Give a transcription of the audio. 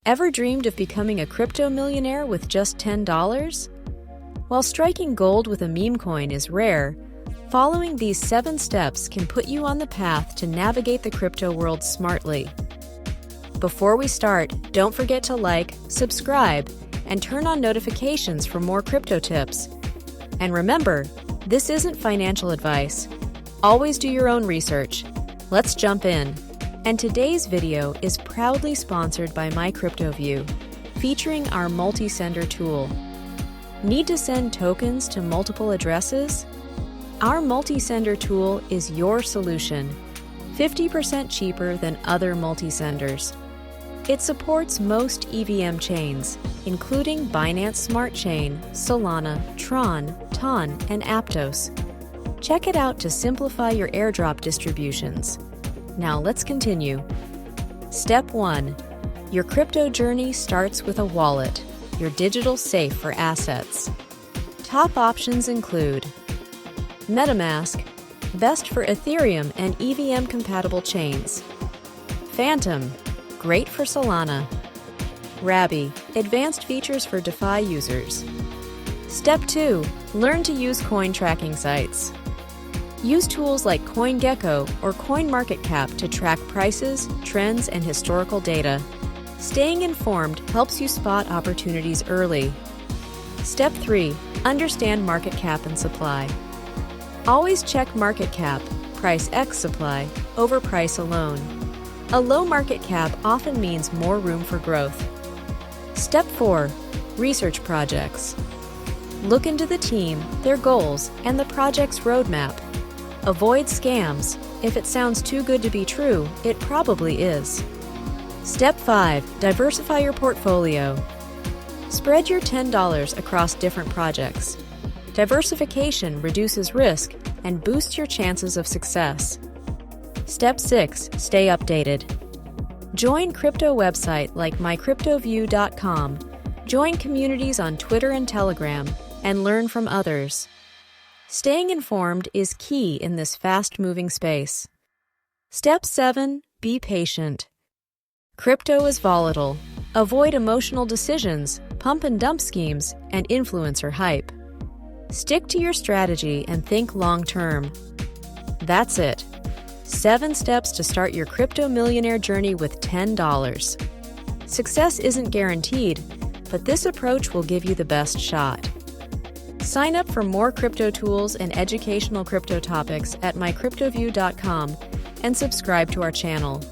Ever dreamed of becoming a crypto millionaire with just $10? While striking gold with a meme coin is rare, following these 7 steps can put you on the path to navigate the crypto world smartly. Before we start, don't forget to like, subscribe, and turn on notifications for more crypto tips. And remember, this isn't financial advice. Always do your own research. Let's jump in. And today's video is proudly sponsored by MyCryptoView, featuring our multi-sender tool. Need to send tokens to multiple addresses? Our multi-sender tool is your solution, 50% cheaper than other multi-senders. It supports most EVM chains, including Binance Smart Chain, Solana, Tron, Ton, and Aptos. Check it out to simplify your airdrop distributions. Now let's continue. Step 1. Your crypto journey starts with a wallet, your digital safe for assets. Top options include MetaMask, best for Ethereum and EVM-compatible chains. Phantom, great for Solana. Rabby, advanced features for DeFi users. Step 2. Learn to use coin tracking sites. Use tools like CoinGecko or CoinMarketCap to track prices, trends, and historical data. Staying informed helps you spot opportunities early. Step 3. Understand market cap and supply. Always check market cap, price X supply, over price alone. A low market cap often means more room for growth. Step 4. Research projects. Look into the team, their goals, and the project's roadmap. Avoid scams. If it sounds too good to be true, it probably is. Step 5. Diversify your portfolio. Spread your $10 across different projects. Diversification reduces risk and boosts your chances of success. Step 6. Stay updated. Join crypto websites like mycryptoview.com. Join communities on Twitter and Telegram, and learn from others. Staying informed is key in this fast-moving space. Step 7. Be patient. Crypto is volatile. Avoid emotional decisions, pump and dump schemes, and influencer hype. Stick to your strategy and think long-term. That's it. 7 steps to start your crypto millionaire journey with $10. Success isn't guaranteed, but this approach will give you the best shot. Sign up for more crypto tools and educational crypto topics at mycryptoview.com and subscribe to our channel.